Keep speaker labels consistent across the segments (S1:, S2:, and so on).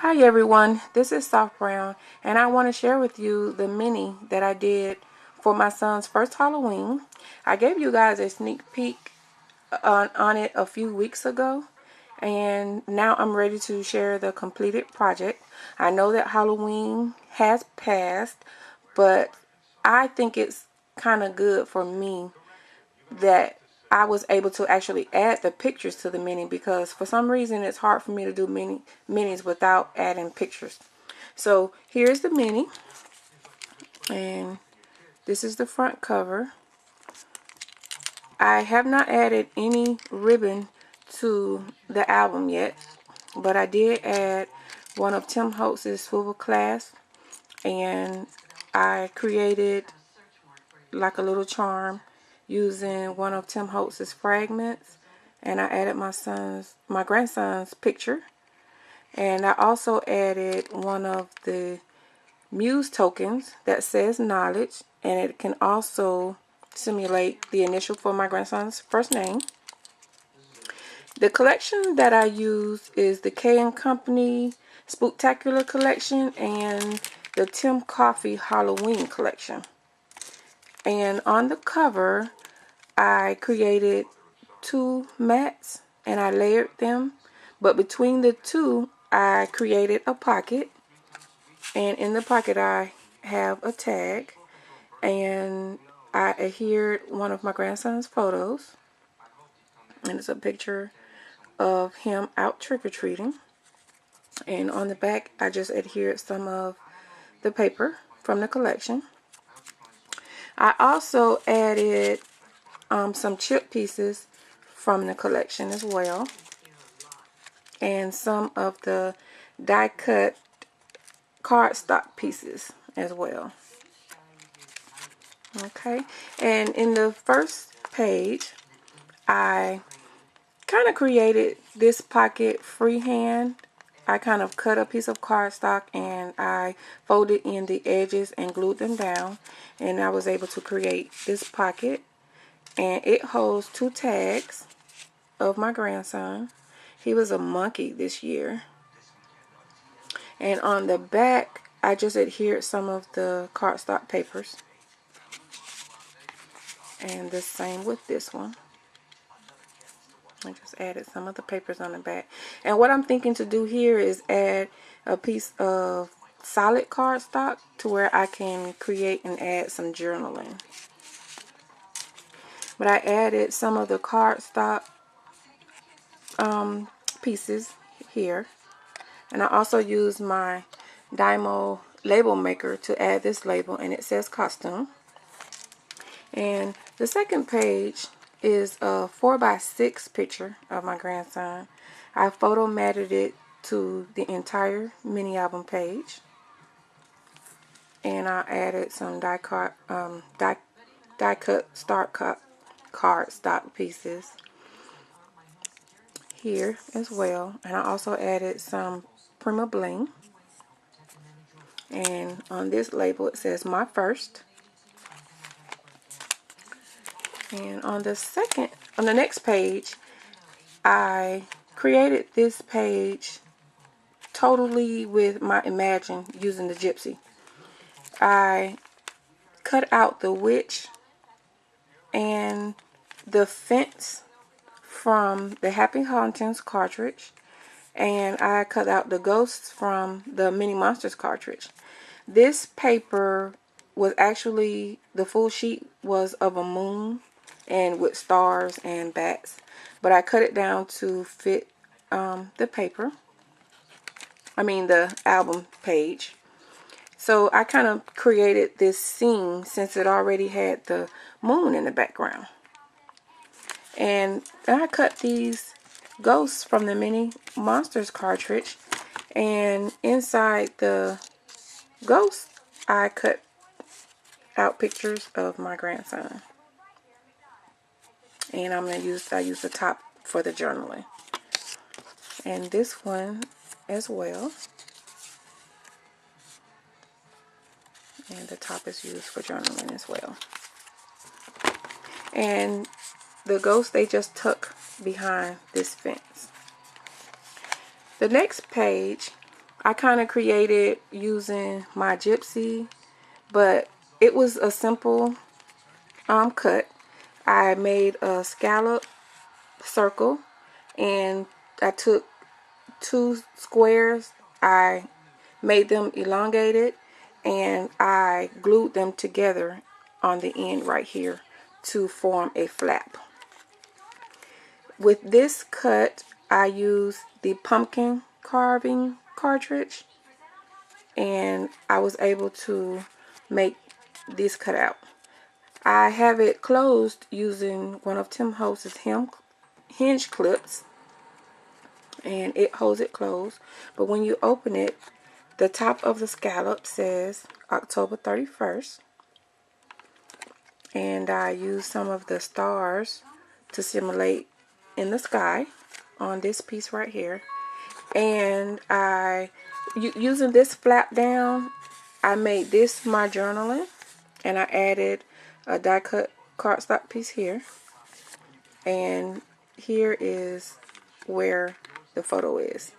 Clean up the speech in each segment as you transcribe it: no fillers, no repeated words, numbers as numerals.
S1: Hi everyone, this is Soft Brown, and I want to share with you the mini that I did for my son's first Halloween. I gave you guys a sneak peek on it a few weeks ago, and now I'm ready to share the completed project. I know that Halloween has passed, but I think it's kind of good for me that I was able to actually add the pictures to the mini, because for some reason it's hard for me to do minis without adding pictures. So here's the mini, and this is the front cover. I have not added any ribbon to the album yet, but I did add one of Tim Holtz's swivel clasps, and I created like a little charm using one of Tim Holtz's fragments, and I added my grandson's picture, and I also added one of the Muse tokens that says knowledge, and it can also simulate the initial for my grandson's first name. The collection that I use is the K & Company Spooktacular collection and the Tim Coffee Halloween collection. And on the cover, I created two mats and I layered them, but between the two I created a pocket, and in the pocket I have a tag, and I adhered one of my grandson's photos, and it's a picture of him out trick-or-treating. And on the back I just adhered some of the paper from the collection. I also added some chip pieces from the collection as well, and some of the die cut cardstock pieces as well. Okay, and in the first page I kind of created this pocket freehand. I kind of cut a piece of cardstock and I folded in the edges and glued them down, and I was able to create this pocket, and it holds two tags of my grandson. He was a monkey this year. And on the back I just adhered some of the cardstock papers, and the same with this one. I just added some of the papers on the back. And what I'm thinking to do here is add a piece of solid cardstock to where I can create and add some journaling. But I added some of the cardstock pieces here. And I also used my Dymo label maker to add this label, and it says costume. And the second page is a 4x6 picture of my grandson. I photo matted it to the entire mini album page, and I added some die cut cardstock pieces here as well. And I also added some Prima Bling, and on this label it says my first. And on the next page, I created this page totally with my Imagine using the Gypsy. I cut out the witch and the fence from the Happy Hauntings cartridge, and I cut out the ghosts from the Mini Monsters cartridge. This paper was actually, the full sheet was of a moon and with stars and bats, but I cut it down to fit the paper, the album page. So I kind of created this scene since it already had the moon in the background. And then I cut these ghosts from the Mini Monsters cartridge, and inside the ghosts I cut out pictures of my grandson. And I use the top for the journaling, and this one as well, and the top is used for journaling as well. And the ghosts, they just tuck behind this fence. The next page I kind of created using my gypsy, but it was a simple cut. I made a scallop circle, and I took 2 squares, I made them elongated, and I glued them together on the end right here to form a flap. With this cut, I used the pumpkin carving cartridge, and I was able to make this cutout. I have it closed using one of Tim Holtz's hinge clips, and it holds it closed. But when you open it, the top of the scallop says October 31st, and I use some of the stars to simulate in the sky on this piece right here. And using this flap down, I made this my journaling, and I added a die cut cardstock piece here, and here is where the photo is.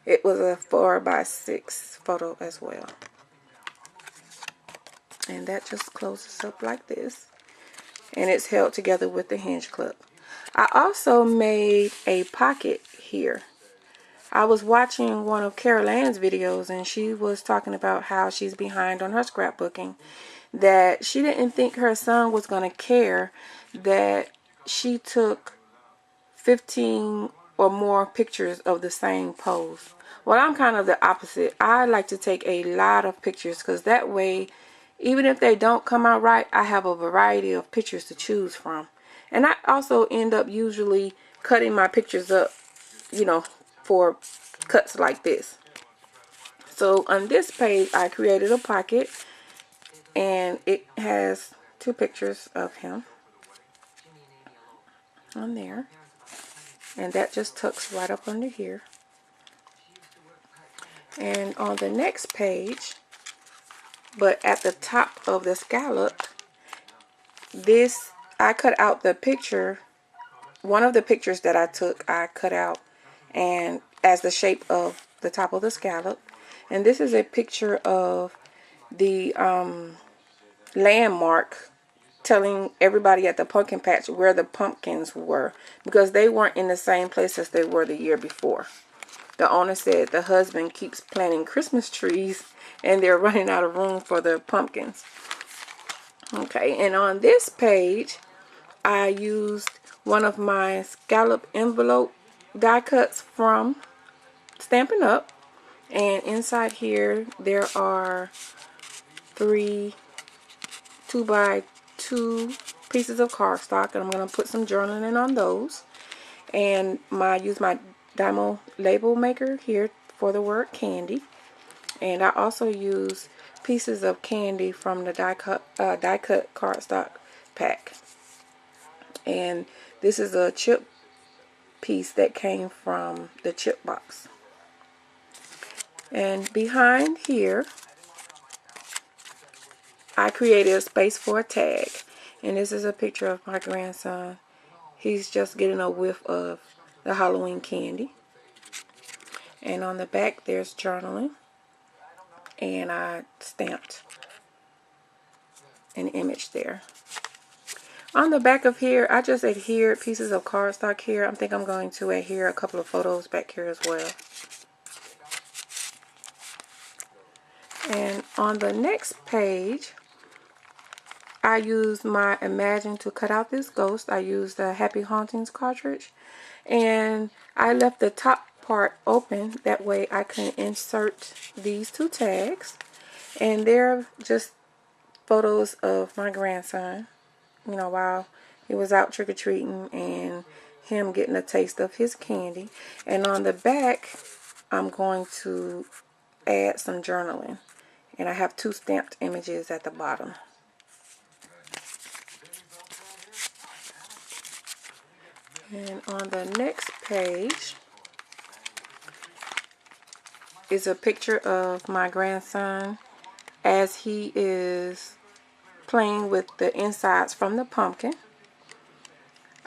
S1: It was a 4x6 photo as well, and that just closes up like this, and it's held together with the hinge clip. I also made a pocket here. I was watching one of Carol Ann's videos, and she was talking about how she's behind on her scrapbooking, that she didn't think her son was going to care that she took 15 or more pictures of the same pose. Well, I'm kind of the opposite. I like to take a lot of pictures, because that way, even if they don't come out right, I have a variety of pictures to choose from. And I also end up usually cutting my pictures up, you know, for cuts like this. So on this page, I created a pocket, and it has 2 pictures of him on there, and that just tucks right up under here. And on the next page, but at the top of the scallop, this, I cut out the picture, one of the pictures that I took, I cut out and as the shape of the top of the scallop. And this is a picture of the landmark telling everybody at the pumpkin patch where the pumpkins were, because they weren't in the same place as they were the year before. The owner said the husband keeps planting Christmas trees and they're running out of room for the pumpkins. Okay, and on this page, I used one of my scallop envelope die cuts from Stampin' Up. And inside here, there are 3 2x2 pieces of cardstock, and I'm going to put some journaling on those. And use my Dymo label maker here for the word candy. And I also use pieces of candy from the die cut cardstock pack. And this is a chip piece that came from the chip box. And behind here, I created a space for a tag. And this is a picture of my grandson. He's just getting a whiff of the Halloween candy. And on the back, there's journaling. And I stamped an image there. On the back of here, I just adhered pieces of cardstock here. I think I'm going to adhere a couple of photos back here as well. And on the next page, I used my Imagine to cut out this ghost. I used the Happy Hauntings cartridge. And I left the top part open. That way I can insert these 2 tags. And they're just photos of my grandson, you know, while he was out trick-or-treating, and him getting a taste of his candy. And on the back, I'm going to add some journaling. And I have 2 stamped images at the bottom. And on the next page is a picture of my grandson as he is playing with the insides from the pumpkin.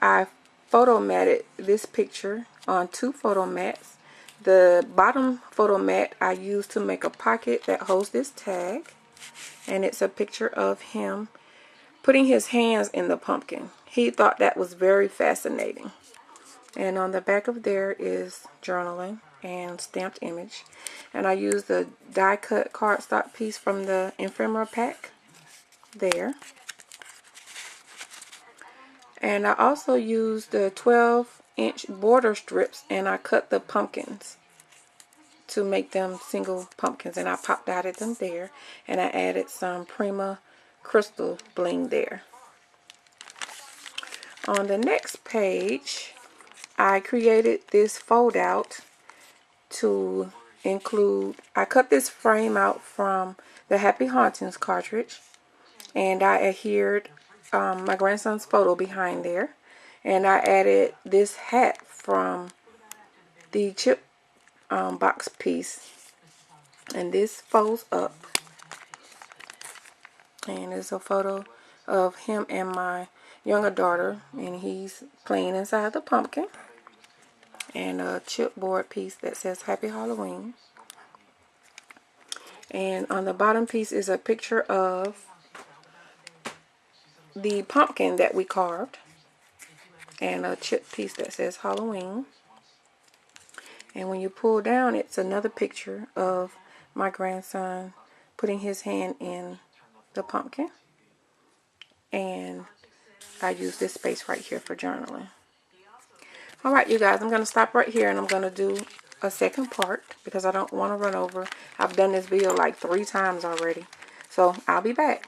S1: I photo matted this picture on 2 photo mats The bottom photo mat I used to make a pocket that holds this tag. And it's a picture of him putting his hands in the pumpkin. He thought that was very fascinating. And on the back of there is journaling and stamped image. And I used the die cut cardstock piece from the ephemera pack there. And I also used the 12-inch border strips, and I cut the pumpkins to make them single pumpkins, and I pop dotted them there, and I added some Prima crystal bling there. On the next page, I created this fold out to include, I cut this frame out from the Happy Hauntings cartridge, and I adhered my grandson's photo behind there, and I added this hat from the chip box piece, and this folds up, and it's a photo of him and my younger daughter, and he's playing inside the pumpkin, and a chipboard piece that says Happy Halloween. And on the bottom piece is a picture of the pumpkin that we carved, and a chip piece that says Halloween. And when you pull down, it's another picture of my grandson putting his hand in the pumpkin. And I use this space right here for journaling. Alright, you guys, I'm going to stop right here, and I'm going to do a second part because I don't want to run over. I've done this video like 3 times already. So I'll be back.